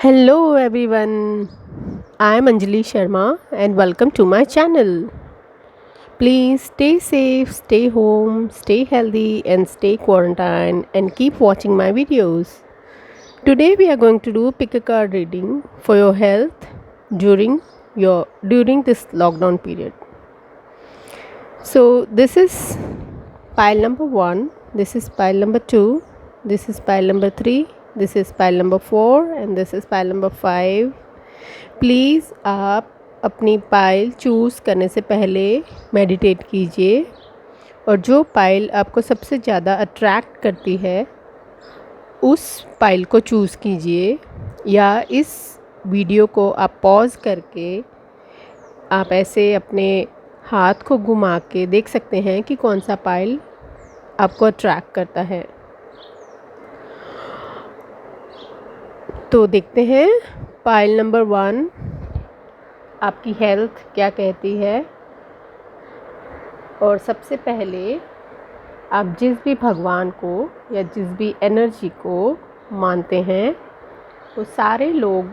Hello everyone, I am Anjali Sharma and welcome to my channel. Please stay safe, stay home, stay healthy and stay quarantined and keep watching my videos. Today we are going to do pick a card reading for your health during this lockdown period. So this is pile number 1, this is pile number 2, this is pile number 3, this is pile number 4 and this is pile number 5. Please आप अपनी pile choose करने से पहले meditate कीजिए और जो pile आपको सबसे ज़्यादा अट्रैक्ट करती है उस पाइल को चूज़ कीजिए, या इस वीडियो को आप पॉज करके आप ऐसे अपने हाथ को घुमा के देख सकते हैं कि कौन सा पाइल आपको अट्रैक्ट करता है। तो देखते हैं पाइल नंबर 1 आपकी हेल्थ क्या कहती है। और सबसे पहले आप जिस भी भगवान को या जिस भी एनर्जी को मानते हैं वो सारे लोग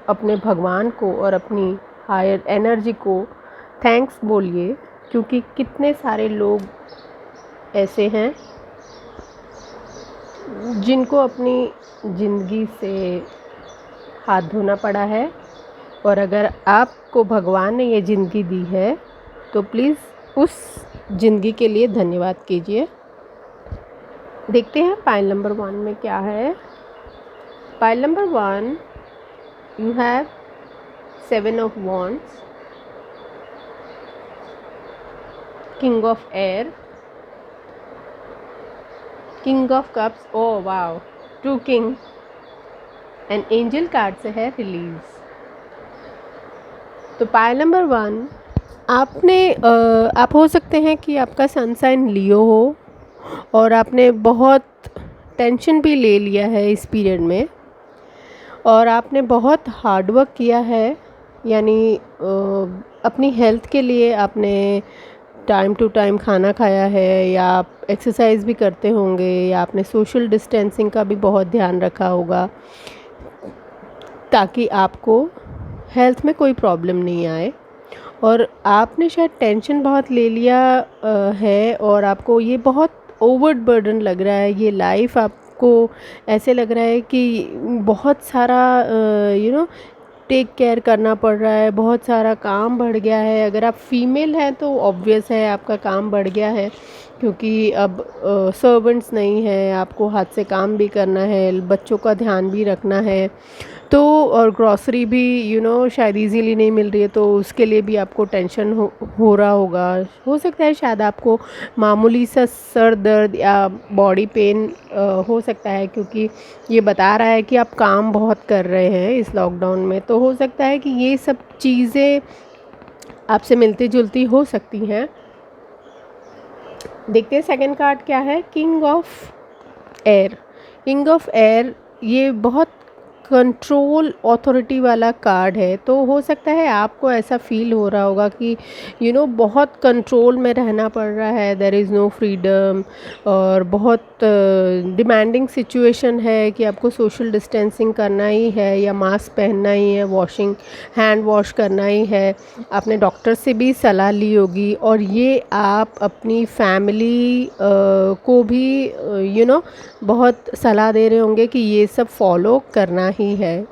अपने भगवान को और अपनी हायर एनर्जी को थैंक्स बोलिए, क्योंकि कितने सारे लोग ऐसे हैं जिनको अपनी ज़िंदगी से हाथ धोना पड़ा है, और अगर आपको भगवान ने ये ज़िंदगी दी है तो प्लीज़ उस ज़िंदगी के लिए धन्यवाद कीजिए। देखते हैं पाइल नंबर 1 में क्या है। Pile number 1, you have 7 of wands, king of air, king of cups, oh wow, 2 king and angel card से है रिलीज। तो पाइल नंबर 1 आप हो सकते हैं कि आपका सन साइन लियो हो और आपने बहुत टेंशन भी ले लिया है इस पीरियड में, और आपने बहुत हार्ड वर्क किया है, यानी अपनी हेल्थ के लिए आपने टाइम टू टाइम खाना खाया है, या आप एक्सरसाइज भी करते होंगे, या आपने सोशल डिस्टेंसिंग का भी बहुत ध्यान रखा होगा ताकि आपको हेल्थ में कोई प्रॉब्लम नहीं आए। और आपने शायद टेंशन बहुत ले लिया है और आपको ये बहुत ओवर बर्डन लग रहा है, ये लाइफ आपको ऐसे लग रहा है कि बहुत सारा टेक केयर करना पड़ रहा है, बहुत सारा काम बढ़ गया है। अगर आप फीमेल हैं तो ऑब्वियस है आपका काम बढ़ गया है, क्योंकि अब सर्वेंट्स नहीं हैं, आपको हाथ से काम भी करना है, बच्चों का ध्यान भी रखना है, तो और ग्रॉसरी भी शायद इजीली नहीं मिल रही है, तो उसके लिए भी आपको टेंशन हो रहा होगा। हो सकता है शायद आपको मामूली सा सर दर्द या बॉडी पेन हो सकता है, क्योंकि ये बता रहा है कि आप काम बहुत कर रहे हैं इस लॉकडाउन में। तो हो सकता है कि ये सब चीज़ें आपसे मिलती जुलती हो सकती हैं। देखते हैं सेकंड कार्ड क्या है, king of air. King of air ये बहुत कंट्रोल अथॉरिटी वाला कार्ड है, तो हो सकता है आपको ऐसा फील हो रहा होगा कि बहुत कंट्रोल में रहना पड़ रहा है, देयर इज़ नो फ्रीडम, और बहुत डिमांडिंग सिचुएशन है कि आपको सोशल डिस्टेंसिंग करना ही है, या मास्क पहनना ही है, हैंड वॉश करना ही है। आपने डॉक्टर से भी सलाह ली होगी, और ये आप अपनी फैमिली को भी बहुत सलाह दे रहे होंगे कि ये सब फॉलो करना ही है।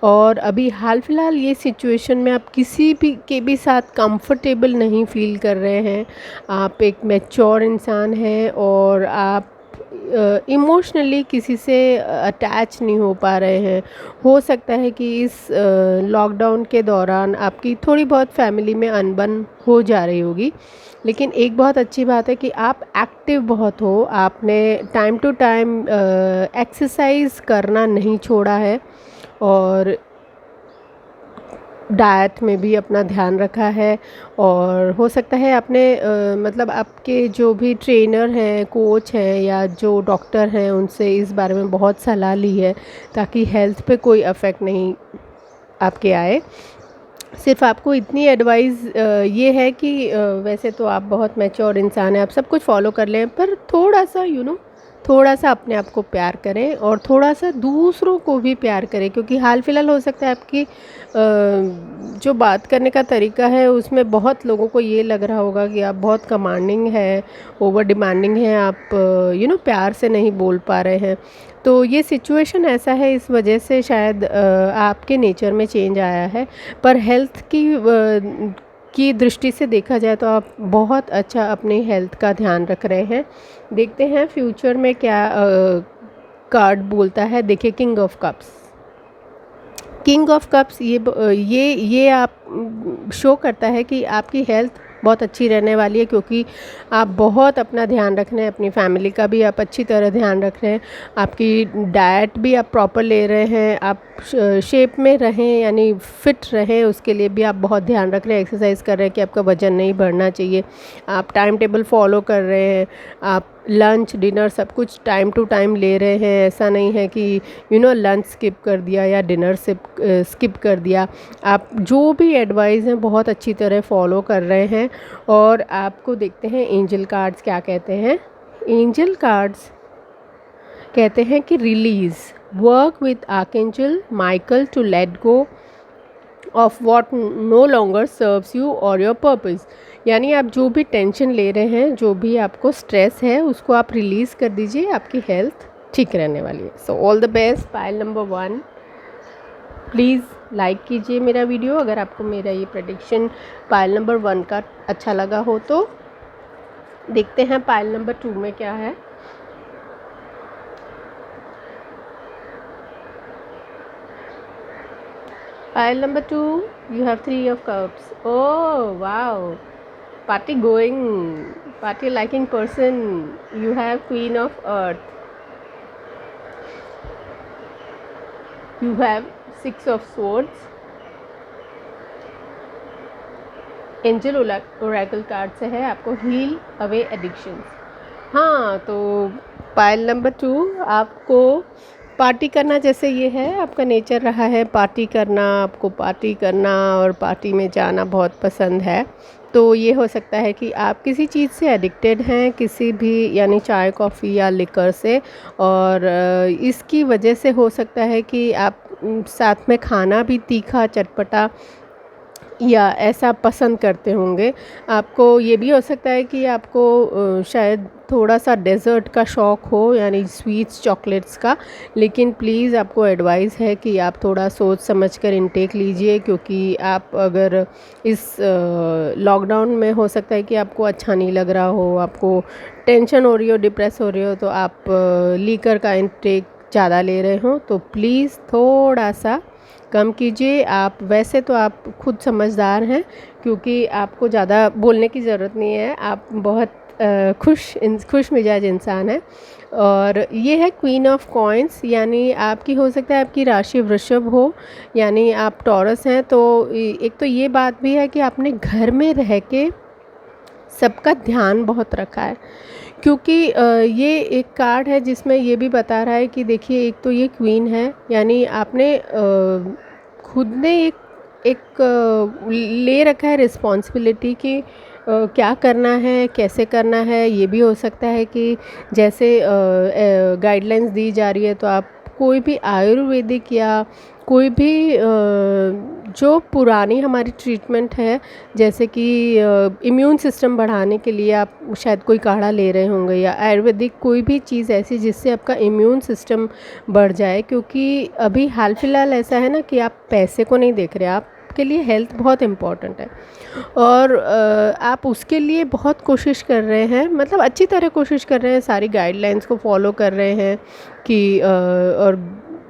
और अभी हाल फिलहाल ये सिचुएशन में आप किसी भी के भी साथ कंफर्टेबल नहीं फील कर रहे हैं। आप एक मैच्योर इंसान हैं और आप इमोशनली किसी से अटैच नहीं हो पा रहे हैं। हो सकता है कि इस लॉकडाउन के दौरान आपकी थोड़ी बहुत फैमिली में अनबन हो जा रही होगी, लेकिन एक बहुत अच्छी बात है कि आप एक्टिव बहुत हो। आपने टाइम टू टाइम एक्सरसाइज करना नहीं छोड़ा है, और डाइट में भी अपना ध्यान रखा है। और हो सकता है आपने मतलब आपके जो भी ट्रेनर हैं, कोच हैं, या जो डॉक्टर हैं, उनसे इस बारे में बहुत सलाह ली है ताकि हेल्थ पे कोई अफेक्ट नहीं आपके आए। सिर्फ आपको इतनी एडवाइस ये है कि वैसे तो आप बहुत मैच्योर इंसान हैं, आप सब कुछ फॉलो कर लें, पर थोड़ा सा थोड़ा सा अपने आप को प्यार करें और थोड़ा सा दूसरों को भी प्यार करें, क्योंकि हाल फिलहाल हो सकता है आपकी जो बात करने का तरीका है उसमें बहुत लोगों को ये लग रहा होगा कि आप बहुत कमांडिंग है, ओवर डिमांडिंग है, आप प्यार से नहीं बोल पा रहे हैं। तो ये सिचुएशन ऐसा है, इस वजह से शायद आपके नेचर में चेंज आया है। पर हेल्थ की दृष्टि से देखा जाए तो आप बहुत अच्छा अपने हेल्थ का ध्यान रख रहे हैं। देखते हैं फ्यूचर में क्या कार्ड बोलता है। देखिए, king of cups. King of cups ये आप शो करता है कि आपकी हेल्थ बहुत अच्छी रहने वाली है, क्योंकि आप बहुत अपना ध्यान रख रहे हैं, अपनी फैमिली का भी आप अच्छी तरह ध्यान रख रहे हैं, आपकी डाइट भी आप प्रॉपर ले रहे हैं, आप शेप में रहें यानी फिट रहें उसके लिए भी आप बहुत ध्यान रख रहे हैं, एक्सरसाइज कर रहे हैं कि आपका वज़न नहीं बढ़ना चाहिए, आप टाइम टेबल फॉलो कर रहे हैं, आप लंच डिनर सब कुछ टाइम टू टाइम ले रहे हैं। ऐसा नहीं है कि लंच स्किप कर दिया या डिनर स्किप कर दिया। आप जो भी एडवाइस हैं बहुत अच्छी तरह फॉलो कर रहे हैं। और आपको देखते हैं एंजल कार्ड्स क्या कहते हैं। एंजल कार्ड्स कहते हैं कि release, work with archangel Michael to let go of what no longer serves you और योर पर्पज़। यानी आप जो भी टेंशन ले रहे हैं, जो भी आपको स्ट्रेस है, उसको आप रिलीज़ कर दीजिए, आपकी हेल्थ ठीक रहने वाली है। So all the best pile number 1। Please like कीजिए मेरा वीडियो अगर आपको मेरा ये प्रेडिक्शन पाइल नंबर 1 का अच्छा लगा हो तो। देखते हैं पाइल नंबर 2 में क्या है। Pile number 2, you have 3 of cups. Oh, wow. Party going, party liking person. You have Queen of Earth. You have 6 of Swords. Angel Oracle card से है आपको हील अवे एडिक्शंस। हाँ, तो पाइल नंबर 2 आपको party करना, जैसे ये है आपका नेचर रहा है पार्टी करना, आपको पार्टी करना और पार्टी में जाना बहुत पसंद है। तो ये हो सकता है कि आप किसी चीज़ से एडिक्टेड हैं, किसी भी यानी चाय कॉफ़ी या लिकर से, और इसकी वजह से हो सकता है कि आप साथ में खाना भी तीखा चटपटा या ऐसा पसंद करते होंगे। आपको ये भी हो सकता है कि आपको शायद थोड़ा सा डेज़र्ट का शौक़ हो, यानी स्वीट्स चॉकलेट्स का। लेकिन प्लीज़ आपको एडवाइस है कि आप थोड़ा सोच समझ कर इनटेक लीजिए, क्योंकि आप अगर इस लॉकडाउन में हो सकता है कि आपको अच्छा नहीं लग रहा हो, आपको टेंशन हो रही हो, डिप्रेस हो रही हो, तो आप लीकर का इनटेक ज़्यादा ले रहे हो, तो प्लीज़ थोड़ा सा कम कीजिए। आप वैसे तो आप खुद समझदार हैं, क्योंकि आपको ज़्यादा बोलने की ज़रूरत नहीं है, आप बहुत खुश मिजाज इंसान हैं। और ये है क्वीन ऑफ कॉइन्स, यानी आपकी हो सकता है आपकी राशि वृषभ हो, यानी आप टॉरस हैं। तो एक तो ये बात भी है कि आपने घर में रह के सबका ध्यान बहुत रखा है, क्योंकि ये एक कार्ड है जिसमें ये भी बता रहा है कि देखिए, एक तो ये क्वीन है, यानी आपने खुद ने एक ले रखा है रिस्पॉन्सिबिलिटी कि क्या करना है, कैसे करना है। ये भी हो सकता है कि जैसे गाइडलाइंस दी जा रही है, तो आप कोई भी आयुर्वेदिक या कोई भी जो पुरानी हमारी ट्रीटमेंट है, जैसे कि इम्यून सिस्टम बढ़ाने के लिए आप शायद कोई काढ़ा ले रहे होंगे, या आयुर्वेदिक कोई भी चीज़ ऐसी जिससे आपका इम्यून सिस्टम बढ़ जाए। क्योंकि अभी हाल फिलहाल ऐसा है ना कि आप पैसे को नहीं देख रहे, आपके लिए हेल्थ बहुत इम्पॉर्टेंट है, और आप उसके लिए बहुत कोशिश कर रहे हैं, मतलब अच्छी तरह कोशिश कर रहे हैं, सारी गाइडलाइंस को फॉलो कर रहे हैं कि और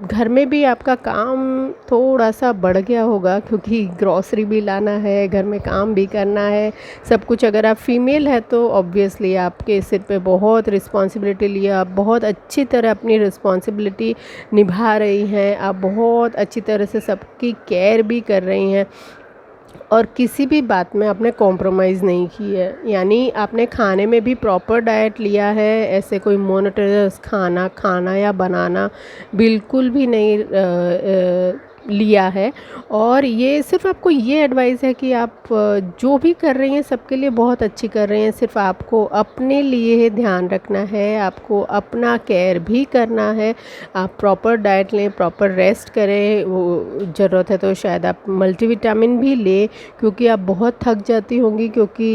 घर में भी आपका काम थोड़ा सा बढ़ गया होगा, क्योंकि ग्रॉसरी भी लाना है, घर में काम भी करना है, सब कुछ। अगर आप फीमेल है तो ऑब्वियसली आपके सिर पे बहुत रिस्पॉन्सिबिलिटी लिया, आप बहुत अच्छी तरह अपनी रिस्पॉन्सिबिलिटी निभा रही हैं, आप बहुत अच्छी तरह से सबकी केयर भी कर रही हैं, और किसी भी बात में आपने कॉम्प्रोमाइज़ नहीं की है। यानी आपने खाने में भी प्रॉपर डाइट लिया है, ऐसे कोई मोनोटोनस खाना या बनाना बिल्कुल भी नहीं लिया है। और ये सिर्फ आपको ये एडवाइस है कि आप जो भी कर रही हैं सबके लिए बहुत अच्छी कर रही हैं, सिर्फ आपको अपने लिए ध्यान रखना है, आपको अपना केयर भी करना है। आप प्रॉपर डाइट लें, प्रॉपर रेस्ट करें, वो ज़रूरत है तो शायद आप मल्टीविटामिन भी लें, क्योंकि आप बहुत थक जाती होंगी, क्योंकि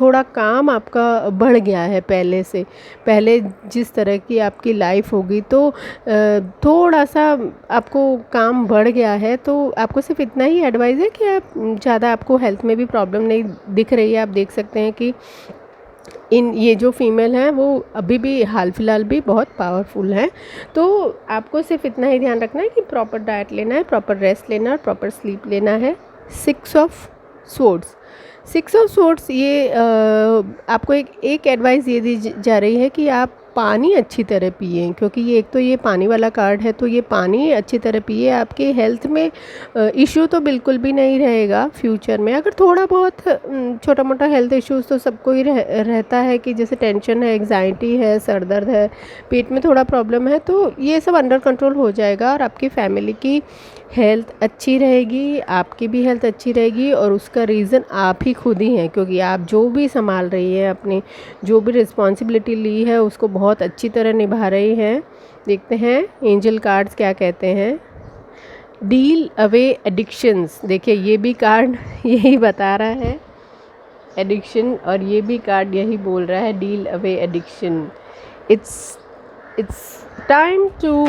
थोड़ा काम आपका बढ़ गया है पहले से। पहले जिस तरह की आपकी लाइफ होगी तो थोड़ा सा आपको काम बढ़ गया है। तो आपको सिर्फ इतना ही एडवाइस है कि आप ज़्यादा, आपको हेल्थ में भी प्रॉब्लम नहीं दिख रही है। आप देख सकते हैं कि ये जो फीमेल हैं वो अभी भी हाल फिलहाल भी बहुत पावरफुल हैं। तो आपको सिर्फ इतना ही ध्यान रखना है कि प्रॉपर डाइट लेना है, प्रॉपर रेस्ट लेना है, प्रॉपर स्लीप लेना है। 6 ऑफ सोर्ड्स, 6 ऑफ सोर्ड्स ये आपको एक एडवाइस ये दी जा रही है कि आप पानी अच्छी तरह पिए, क्योंकि ये एक तो ये पानी वाला कार्ड है, तो ये पानी अच्छी तरह पिए। आपके हेल्थ में इशू तो बिल्कुल भी नहीं रहेगा फ्यूचर में। अगर थोड़ा बहुत छोटा मोटा हेल्थ इश्यूज़ तो सबको ही रहता है, कि जैसे टेंशन है, एग्जाइटी है, सर दर्द है, पेट में थोड़ा प्रॉब्लम है, तो ये सब अंडर कंट्रोल हो जाएगा और आपकी फैमिली की हेल्थ अच्छी रहेगी, आपकी भी हेल्थ अच्छी रहेगी। और उसका रीज़न आप ही खुद ही हैं, क्योंकि आप जो भी संभाल रही हैं, अपनी जो भी रिस्पॉन्सिबिलिटी ली है उसको बहुत अच्छी तरह निभा रही हैं। देखते हैं एंजल कार्ड्स क्या कहते हैं। डील अवे एडिक्शंस, देखिए ये भी कार्ड यही बता रहा है, एडिक्शन, और ये भी कार्ड यही बोल रहा है, deal away addiction. It's time to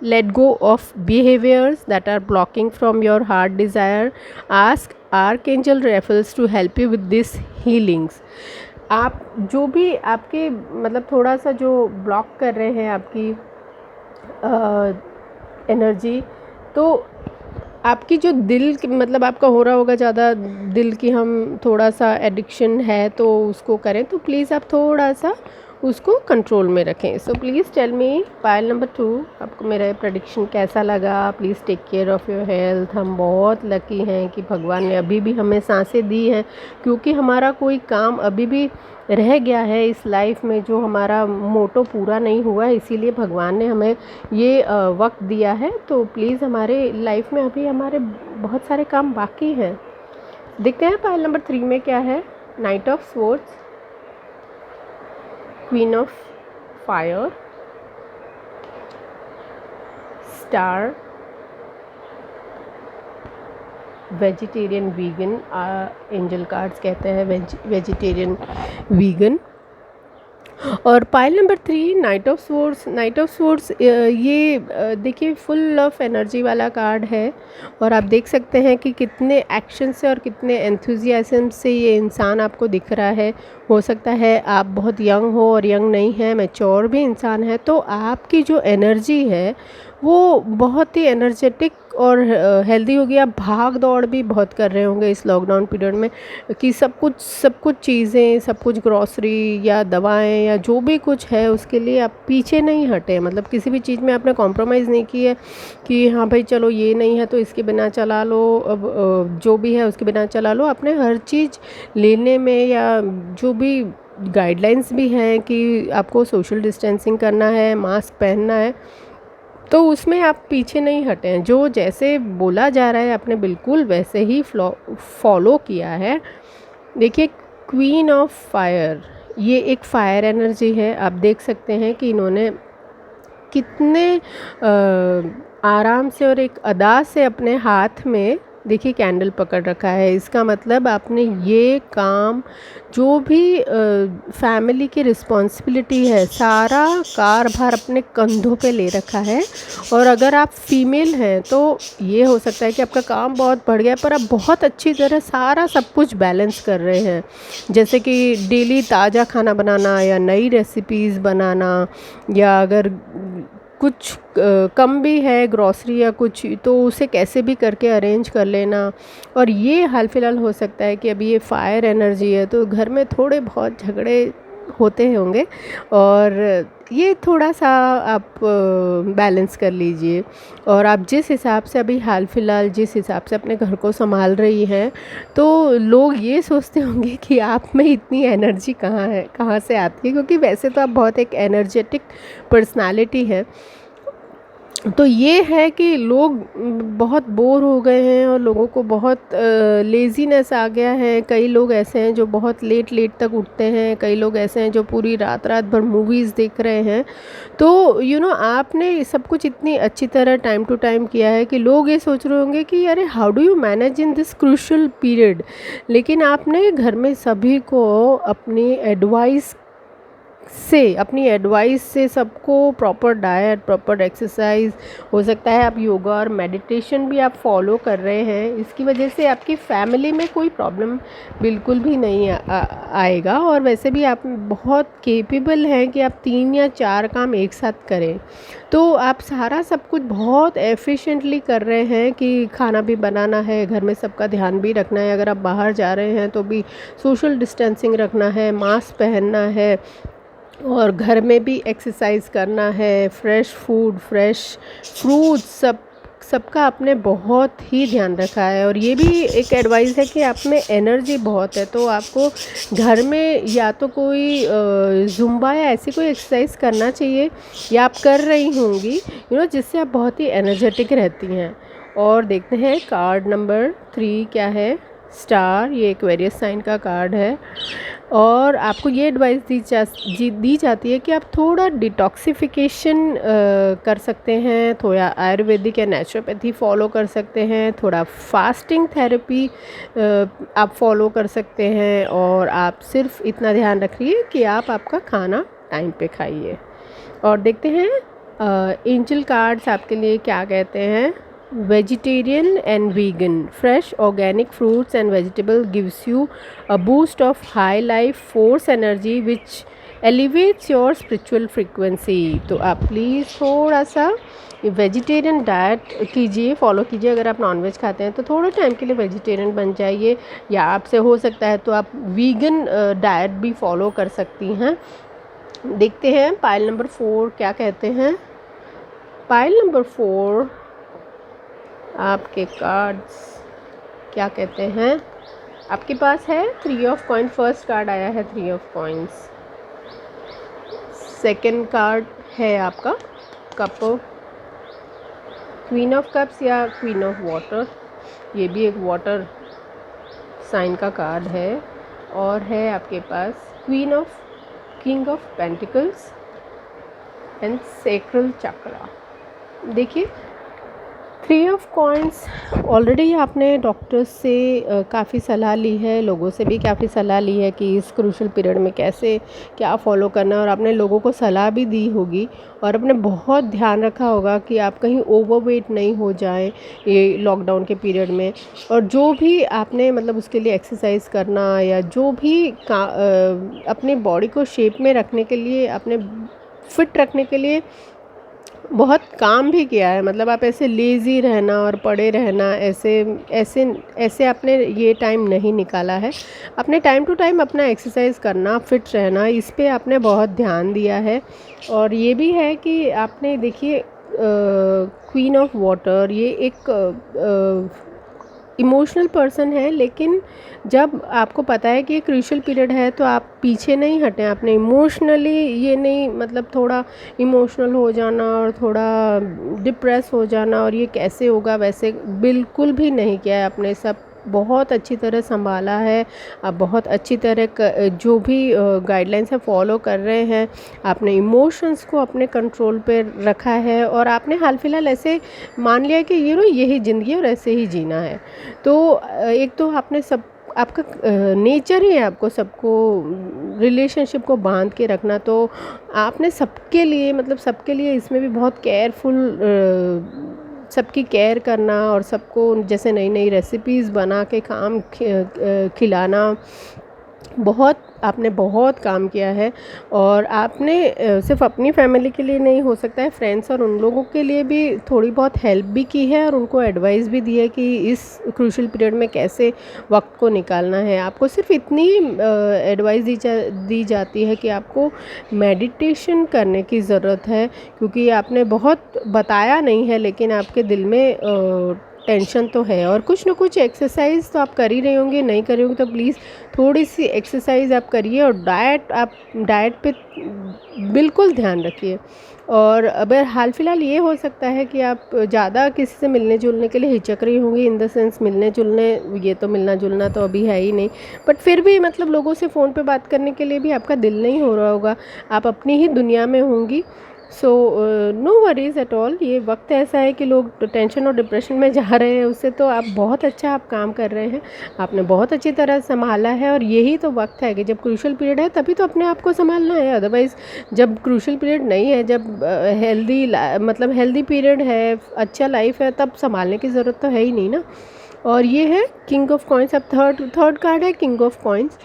let go of behaviors that are blocking from your heart desire. Ask archangel Raphael to help you with this healings. आप जो भी आपके मतलब थोड़ा सा जो ब्लॉक कर रहे हैं आपकी एनर्जी, तो आपकी जो दिल मतलब आपका हो रहा होगा ज़्यादा दिल की, हम थोड़ा सा एडिक्शन है तो उसको करें, तो प्लीज़ आप थोड़ा सा उसको कंट्रोल में रखें। So please tell me, pile number 2, आपको मेरा प्रेडिक्शन कैसा लगा। Please take care of your health. हम बहुत लकी हैं कि भगवान ने अभी भी हमें सांसें दी हैं, क्योंकि हमारा कोई काम अभी भी रह गया है इस लाइफ में, जो हमारा मोटो पूरा नहीं हुआ है, इसीलिए भगवान ने हमें ये वक्त दिया है। तो प्लीज़, हमारे लाइफ में अभी हमारे बहुत सारे काम बाकी हैं। देखते हैं पाइल नंबर 3 में क्या है। Night of swords, queen of fire, star, vegetarian vegan, angel cards कहते हैं वेजिटेरियन वीगन। और pile number 3 night of swords. Night of swords ये देखिए फुल ऑफ एनर्जी वाला कार्ड है, और आप देख सकते हैं कि कितने एक्शन से और कितने एंथुजियाज्म से ये इंसान आपको दिख रहा है। हो सकता है आप बहुत यंग हो और यंग नहीं है, मैच्योर भी इंसान है, तो आपकी जो एनर्जी है वो बहुत ही एनर्जेटिक और हेल्दी होगी। आप भाग दौड़ भी बहुत कर रहे होंगे इस लॉकडाउन पीरियड में, कि सब कुछ चीज़ें, सब कुछ ग्रॉसरी या दवाएं या जो भी कुछ है उसके लिए आप पीछे नहीं हटे। मतलब किसी भी चीज़ में आपने कॉम्प्रोमाइज़ नहीं की है कि हाँ भाई चलो ये नहीं है तो इसके बिना चला लो, अब जो भी है उसके बिना चला लो। आपने हर चीज़ लेने में, या जो भी गाइडलाइंस भी हैं कि आपको सोशल डिस्टेंसिंग करना है, मास्क पहनना है, तो उसमें आप पीछे नहीं हटे हैं। जो जैसे बोला जा रहा है आपने बिल्कुल वैसे ही फॉलो किया है। देखिए क्वीन ऑफ फायर, ये एक फायर एनर्जी है। आप देख सकते हैं कि इन्होंने कितने आराम से और एक अदा से अपने हाथ में देखिए कैंडल पकड़ रखा है। इसका मतलब आपने ये काम, जो भी फैमिली की रिस्पॉन्सिबिलिटी है, सारा कारभार अपने कंधों पे ले रखा है। और अगर आप फीमेल हैं तो ये हो सकता है कि आपका काम बहुत बढ़ गया, पर आप बहुत अच्छी तरह सारा सब कुछ बैलेंस कर रहे हैं। जैसे कि डेली ताज़ा खाना बनाना, या नई रेसिपीज़ बनाना, या अगर कुछ कम भी है ग्रॉसरी या कुछ, तो उसे कैसे भी करके अरेंज कर लेना। और ये हाल फिलहाल हो सकता है कि अभी ये फायर एनर्जी है तो घर में थोड़े बहुत झगड़े होते होंगे, और ये थोड़ा सा आप बैलेंस कर लीजिए। और आप जिस हिसाब से अभी हाल फिलहाल जिस हिसाब से अपने घर को संभाल रही हैं, तो लोग ये सोचते होंगे कि आप में इतनी एनर्जी कहाँ से आती है, क्योंकि वैसे तो आप बहुत एक एनर्जेटिक पर्सनालिटी है। तो ये है कि लोग बहुत बोर हो गए हैं और लोगों को बहुत लेज़ीनेस आ गया है। कई लोग ऐसे हैं जो बहुत लेट लेट तक उठते हैं, कई लोग ऐसे हैं जो पूरी रात रात भर मूवीज़ देख रहे हैं। तो आपने सब कुछ इतनी अच्छी तरह टाइम टू टाइम किया है कि लोग ये सोच रहे होंगे कि अरे how do you manage in this crucial period. लेकिन आपने घर में सभी को अपनी एडवाइस से सबको प्रॉपर डाइट, प्रॉपर एक्सरसाइज, हो सकता है आप योगा और मेडिटेशन भी आप फॉलो कर रहे हैं, इसकी वजह से आपकी फैमिली में कोई प्रॉब्लम बिल्कुल भी नहीं आएगा। और वैसे भी आप बहुत केपेबल हैं कि आप 3 या 4 काम एक साथ करें। तो आप सारा सब कुछ बहुत एफिशिएंटली कर रहे हैं कि खाना भी बनाना है, घर में सबका ध्यान भी रखना है, अगर आप बाहर जा रहे हैं तो भी सोशल डिस्टेंसिंग रखना है, मास्क पहनना है, और घर में भी एक्सरसाइज करना है, फ्रेश फूड, फ्रेश फ्रूट्स, सबका आपने बहुत ही ध्यान रखा है। और ये भी एक एडवाइस है कि आप में एनर्जी बहुत है, तो आपको घर में या तो कोई जुम्बा या ऐसी कोई एक्सरसाइज करना चाहिए, या आप कर रही होंगी जिससे आप बहुत ही एनर्जेटिक रहती हैं। और देखते हैं कार्ड नंबर 3 क्या है। स्टार, ये एक्वेरियस साइन का कार्ड है, और आपको ये एडवाइस दी जाती है कि आप थोड़ा डिटॉक्सिफिकेशन कर सकते हैं, थोड़ा आयुर्वेदिक या नेचुरोपैथी फॉलो कर सकते हैं, थोड़ा फास्टिंग थेरेपी आप फॉलो कर सकते हैं, और आप सिर्फ इतना ध्यान रखिए कि आप आपका खाना टाइम पे खाइए। और देखते हैं एंजल कार्ड्स आपके लिए क्या कहते हैं। Vegetarian and vegan, fresh organic fruits and vegetable gives you a boost of high life force energy which elevates your spiritual frequency। तो आप प्लीज़ थोड़ा सा वेजिटेरियन डाइट कीजिए, फॉलो कीजिए। अगर आप नॉनवेज खाते हैं तो थोड़े टाइम के लिए वेजिटेरियन बन जाइए, या आपसे हो सकता है तो आप वीगन डाइट भी फॉलो कर सकती हैं। देखते हैं पाइल नंबर 4 क्या कहते हैं। पाइल नंबर 4 आपके कार्ड्स क्या कहते हैं। आपके पास है 3 ऑफ कॉइन, फर्स्ट कार्ड आया है 3 ऑफ कॉइन्स। सेकंड कार्ड है आपका कप, क्वीन ऑफ कप्स या क्वीन ऑफ वाटर, ये भी एक वाटर साइन का कार्ड है। और है आपके पास king of pentacles and sacral chakra. देखिए 3 ऑफ कॉइन्स, ऑलरेडी आपने डॉक्टर्स से काफ़ी सलाह ली है, लोगों से भी काफ़ी सलाह ली है कि इस क्रूशल पीरियड में कैसे क्या फॉलो करना है, और आपने लोगों को सलाह भी दी होगी, और आपने बहुत ध्यान रखा होगा कि आप कहीं ओवरवेट नहीं हो जाएं ये लॉकडाउन के पीरियड में। और जो भी आपने मतलब उसके लिए एक्सरसाइज करना, या जो भी अपने बॉडी को शेप में रखने के लिए, अपने फिट रखने के लिए बहुत काम भी किया है। मतलब आप ऐसे लेज़ी रहना और पड़े रहना, ऐसे ऐसे ऐसे आपने ये टाइम नहीं निकाला है। आपने टाइम टू टाइम अपना एक्सरसाइज करना, फिट रहना, इस पे आपने बहुत ध्यान दिया है। और ये भी है कि आपने देखिए क्वीन ऑफ वाटर, ये एक इमोशनल पर्सन है, लेकिन जब आपको पता है कि ये क्रूशियल पीरियड है तो आप पीछे नहीं हटें। आपने इमोशनली ये नहीं, मतलब थोड़ा इमोशनल हो जाना और थोड़ा डिप्रेस हो जाना और ये कैसे होगा वैसे बिल्कुल भी नहीं किया है। आपने सब बहुत अच्छी तरह संभाला है। आप बहुत अच्छी तरह जो भी गाइडलाइंस है फॉलो कर रहे हैं। आपने इमोशंस को अपने कंट्रोल पे रखा है, और आपने हाल फिलहाल ऐसे मान लिया कि यही ज़िंदगी है और ऐसे ही जीना है। तो एक तो आपने आपका नेचर ही है आपको सबको रिलेशनशिप को बांध के रखना, तो आपने सबके लिए इसमें भी बहुत केयरफुल, सबकी केयर करना, और सबको जैसे नई नई रेसिपीज़ बना के खिलाना, आपने बहुत काम किया है। और आपने सिर्फ अपनी फैमिली के लिए नहीं, हो सकता है फ्रेंड्स और उन लोगों के लिए भी थोड़ी बहुत हेल्प भी की है, और उनको एडवाइस भी दी है कि इस क्रूशियल पीरियड में कैसे वक्त को निकालना है। आपको सिर्फ इतनी एडवाइस दी जाती है कि आपको मेडिटेशन करने की ज़रूरत है, क्योंकि आपने बहुत बताया नहीं है, लेकिन आपके दिल में टेंशन तो है, और कुछ ना कुछ एक्सरसाइज तो आप कर ही रहे होंगे, नहीं कर रहे होंगे तो प्लीज़ थोड़ी सी एक्सरसाइज आप करिए, और डाइट पे बिल्कुल ध्यान रखिए। और अगर हाल फिलहाल ये हो सकता है कि आप ज़्यादा किसी से मिलने जुलने के लिए हिचक रही होंगी, इन द सेंस मिलने जुलने, ये तो मिलना जुलना तो अभी है ही नहीं, बट फिर भी मतलब लोगों से फ़ोन पे बात करने के लिए भी आपका दिल नहीं हो रहा होगा, आप अपनी ही दुनिया में होंगी। So no worries at all. ये वक्त ऐसा है कि लोग टेंशन और डिप्रेशन में जा रहे हैं, उससे तो आप बहुत अच्छा आप काम कर रहे हैं, आपने बहुत अच्छी तरह संभाला है, और यही तो वक्त है कि जब क्रूशल पीरियड है तभी तो अपने आप को संभालना है। अदरवाइज़ जब क्रूशल पीरियड नहीं है, जब हेल्दी मतलब हेल्दी पीरियड है, अच्छा लाइफ है, तब संभालने की ज़रूरत तो है ही नहीं ना। और ये है किंग ऑफ कॉइन्स। अब थर्ड कार्ड है king of coins.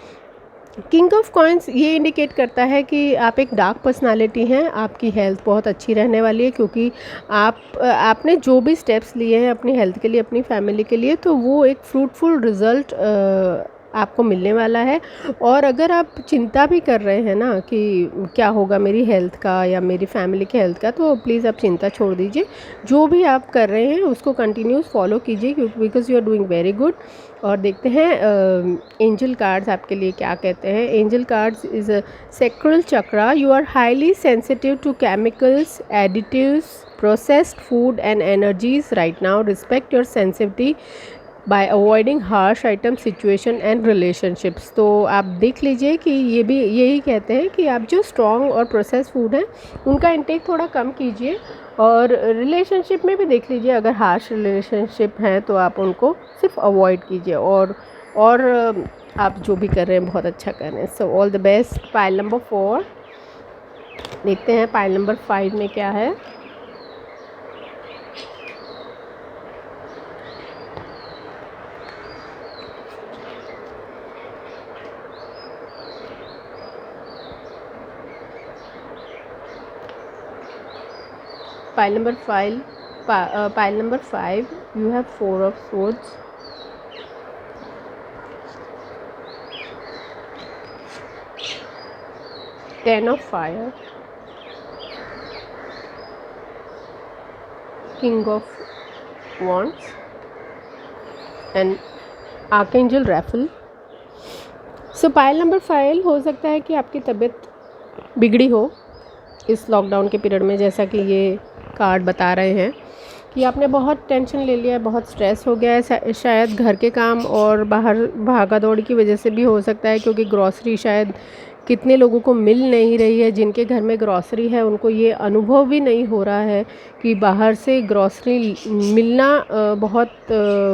King of coins ये इंडिकेट करता है कि आप एक डार्क पर्सनालिटी हैं, आपकी हेल्थ बहुत अच्छी रहने वाली है, क्योंकि आपने जो भी स्टेप्स लिए हैं अपनी हेल्थ के लिए, अपनी फैमिली के लिए, तो वो एक फ्रूटफुल रिज़ल्ट आपको मिलने वाला है। और अगर आप चिंता भी कर रहे हैं ना कि क्या होगा मेरी हेल्थ का या मेरी फैमिली की हेल्थ का, तो प्लीज़ आप चिंता छोड़ दीजिए, जो भी आप कर रहे हैं उसको कंटिन्यूस फॉलो कीजिए, क्योंकि because you are doing very good. और देखते हैं एंजल कार्ड्स आपके लिए क्या कहते हैं। Angel cards is a sacral chakra, you are highly sensitive to chemicals, additives, processed food and energies right now, respect your sensitivity by avoiding harsh item, situation and relationships. तो आप देख लीजिए कि ये भी यही कहते हैं कि आप जो स्ट्रॉन्ग और प्रोसेस फूड हैं उनका इंटेक थोड़ा कम कीजिए, और रिलेशनशिप में भी देख लीजिए, अगर हार्श रिलेशनशिप हैं तो आप उनको सिर्फ अवॉइड कीजिए, और आप जो भी कर रहे हैं बहुत अच्छा कर रहे हैं। So all the best. Pile number 4 देखते हैं पाइल नंबर 5 में क्या है। Pile number 5, you have 4 of swords, Ten of fire, King of wands and Archangel Raphael। So pile number 5 हो सकता है कि आपकी तबीयत बिगड़ी हो इस लॉकडाउन के पीरियड में, जैसा कि ये कार्ड बता रहे हैं कि आपने बहुत टेंशन ले लिया है, बहुत स्ट्रेस हो गया है, शायद घर के काम और बाहर भागा दौड़ की वजह से भी हो सकता है, क्योंकि ग्रॉसरी शायद कितने लोगों को मिल नहीं रही है, जिनके घर में ग्रॉसरी है उनको ये अनुभव भी नहीं हो रहा है कि बाहर से ग्रॉसरी मिलना बहुत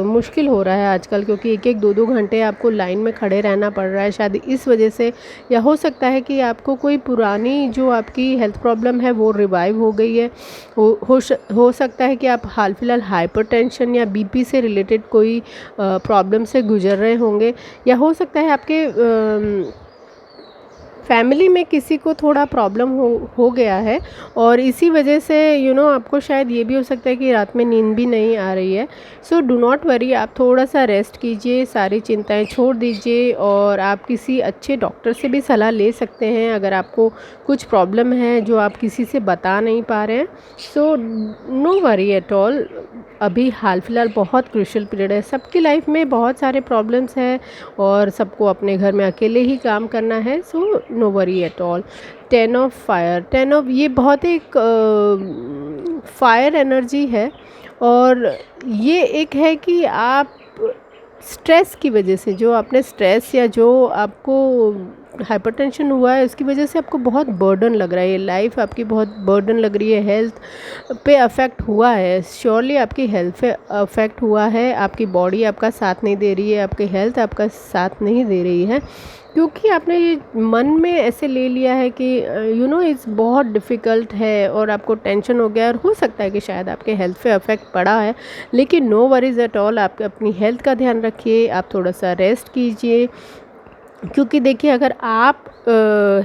मुश्किल हो रहा है आजकल, क्योंकि एक एक दो दो घंटे आपको लाइन में खड़े रहना पड़ रहा है, शायद इस वजह से। या हो सकता है कि आपको कोई पुरानी जो आपकी हेल्थ प्रॉब्लम है वो रिवाइव हो गई है। हो सकता है कि आप हाल फिलहाल हाइपरटेंशन या बीपी से रिलेटेड कोई प्रॉब्लम से गुजर रहे होंगे, या हो सकता है आपके फैमिली में किसी को थोड़ा प्रॉब्लम हो गया है, और इसी वजह से आपको शायद ये भी हो सकता है कि रात में नींद भी नहीं आ रही है। सो डू नॉट वरी, आप थोड़ा सा रेस्ट कीजिए, सारी चिंताएं छोड़ दीजिए, और आप किसी अच्छे डॉक्टर से भी सलाह ले सकते हैं अगर आपको कुछ प्रॉब्लम है जो आप किसी से बता नहीं पा रहे हैं। So no worry at all. अभी हाल फिलहाल बहुत क्रूशियल पीरियड है, सबकी लाइफ में बहुत सारे प्रॉब्लम्स हैं, और सबको अपने घर में अकेले ही काम करना है। So no worry at all. 10 of fire, 10 of ये बहुत एक फायर एनर्जी है, और ये एक है कि आप स्ट्रेस की वजह से, जो आपने स्ट्रेस या जो आपको हाइपरटेंशन हुआ है उसकी वजह से आपको बहुत बर्डन लग रहा है, ये लाइफ आपकी बहुत बर्डन लग रही है, हेल्थ पे अफेक्ट हुआ है, श्योरली आपकी हेल्थ पे अफेक्ट हुआ है, आपकी बॉडी आपका साथ नहीं दे रही है, आपकी हेल्थ आपका साथ नहीं दे रही है, क्योंकि आपने ये मन में ऐसे ले लिया है कि इट्स बहुत डिफ़िकल्ट है, और आपको टेंशन हो गया, और हो सकता है कि शायद आपके हेल्थ पे अफेक्ट पड़ा है, लेकिन नो वरीज़ एट ऑल। आप अपनी हेल्थ का ध्यान रखिए, आप थोड़ा सा रेस्ट कीजिए, क्योंकि देखिए अगर आप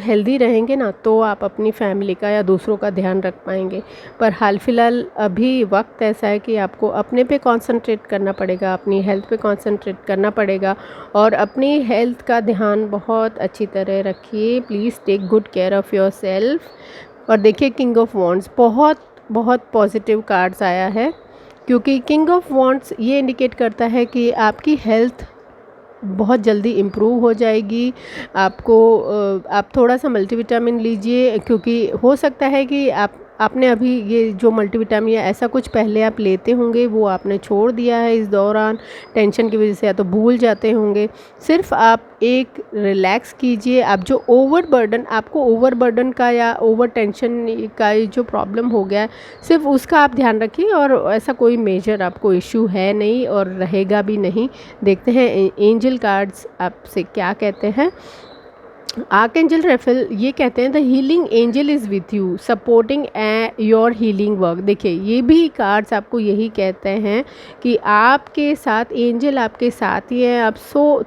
हेल्दी रहेंगे ना तो आप अपनी फैमिली का या दूसरों का ध्यान रख पाएंगे। पर हाल फिलहाल अभी वक्त ऐसा है कि आपको अपने पे कंसंट्रेट करना पड़ेगा, अपनी हेल्थ पे कंसंट्रेट करना पड़ेगा, और अपनी हेल्थ का ध्यान बहुत अच्छी तरह रखिए। Please take good care of yourself. और देखिए किंग ऑफ वॉन्ड्स बहुत बहुत पॉजिटिव कार्ड्स आया है, क्योंकि किंग ऑफ वॉन्ड्स ये इंडिकेट करता है कि आपकी हेल्थ बहुत जल्दी इम्प्रूव हो जाएगी। आप थोड़ा सा मल्टीविटामिन लीजिए, क्योंकि हो सकता है कि आपने अभी ये जो मल्टीविटामिन या ऐसा कुछ पहले आप लेते होंगे वो आपने छोड़ दिया है इस दौरान टेंशन की वजह से, या तो भूल जाते होंगे। सिर्फ आप एक रिलैक्स कीजिए। आप जो आपको ओवर बर्डन का या ओवर टेंशन का जो प्रॉब्लम हो गया है, सिर्फ उसका आप ध्यान रखिए, और ऐसा कोई मेजर आपको इशू है नहीं और रहेगा भी नहीं। देखते हैं एंजल कार्ड्स आपसे क्या कहते हैं। आर्कएंजल रेफेल ये कहते हैं the healing angel is with you supporting your healing work. देखिए ये भी कार्ड्स आपको यही कहते हैं कि आपके साथ एंजल आपके साथ ही है। आप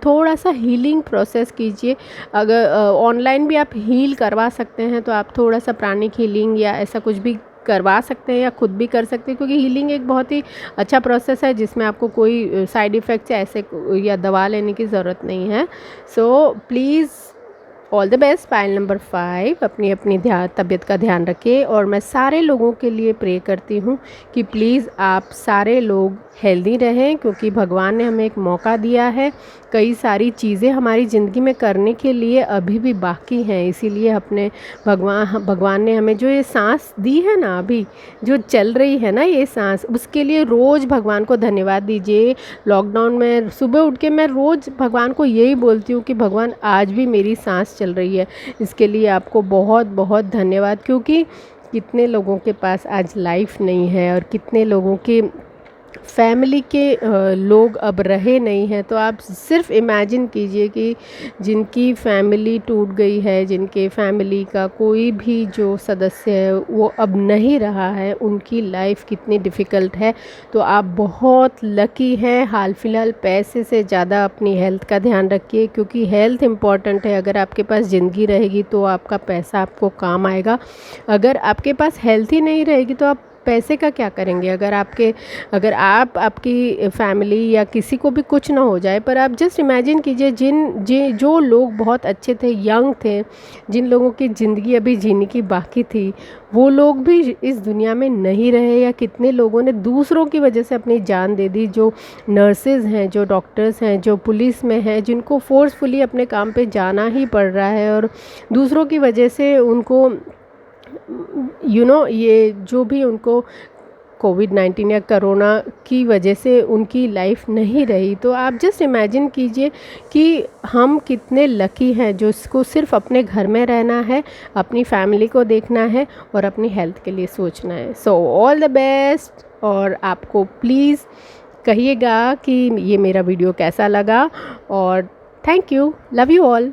थोड़ा सा हीलिंग प्रोसेस कीजिए। अगर ऑनलाइन भी आप हील करवा सकते हैं तो आप थोड़ा सा प्राणिक हीलिंग या ऐसा कुछ भी करवा सकते हैं, या खुद भी कर सकते हैं, क्योंकि हीलिंग एक बहुत ही अच्छा प्रोसेस है जिसमें आपको कोई साइड इफ़ेक्ट्स या ऐसे या दवा लेने की ज़रूरत नहीं है। So please all the best. Pile number 5, अपनी अपनी तबीयत का ध्यान रखिए। और मैं सारे लोगों के लिए प्रे करती हूँ कि प्लीज़ आप सारे लोग हेल्दी रहें, क्योंकि भगवान ने हमें एक मौका दिया है। कई सारी चीज़ें हमारी ज़िंदगी में करने के लिए अभी भी बाकी हैं, इसीलिए अपने भगवान ने हमें जो ये सांस दी है ना, अभी जो चल रही है ना ये सांस, उसके लिए रोज़ भगवान को धन्यवाद दीजिए। लॉकडाउन में सुबह उठ के मैं रोज़ भगवान को यही बोलती हूँ कि भगवान आज भी मेरी सांस चल रही है, इसके लिए आपको बहुत बहुत धन्यवाद। क्योंकि कितने लोगों के पास आज लाइफ नहीं है, और कितने लोगों के फैमिली के लोग अब रहे नहीं हैं। तो आप सिर्फ इमेजिन कीजिए कि जिनकी फैमिली टूट गई है, जिनके फैमिली का कोई भी जो सदस्य है वो अब नहीं रहा है, उनकी लाइफ कितनी डिफ़िकल्ट है। तो आप बहुत लकी हैं। हाल फिलहाल पैसे से ज़्यादा अपनी हेल्थ का ध्यान रखिए, क्योंकि हेल्थ इम्पॉर्टेंट है। अगर आपके पास ज़िंदगी रहेगी तो आपका पैसा आपको काम आएगा। अगर आपके पास हेल्थ ही नहीं रहेगी तो आप पैसे का क्या करेंगे। अगर आपकी फैमिली या किसी को भी कुछ ना हो जाए, पर आप जस्ट इमेजिन कीजिए जो लोग बहुत अच्छे थे, यंग थे, जिन लोगों की ज़िंदगी अभी जीने की बाकी थी, वो लोग भी इस दुनिया में नहीं रहे, या कितने लोगों ने दूसरों की वजह से अपनी जान दे दी। जो नर्सेज हैं, जो डॉक्टर्स हैं, जो पुलिस में हैं, जिनको फोर्सफुली अपने काम पे जाना ही पड़ रहा है, और दूसरों की वजह से उनको ये जो भी उनको कोविड-19 या कोरोना की वजह से उनकी लाइफ नहीं रही। तो आप जस्ट इमेजिन कीजिए कि हम कितने लकी हैं जो इसको सिर्फ अपने घर में रहना है, अपनी फैमिली को देखना है और अपनी हेल्थ के लिए सोचना है। So all the best. और आपको प्लीज़ कहिएगा कि ये मेरा वीडियो कैसा लगा, और thank you, love you all.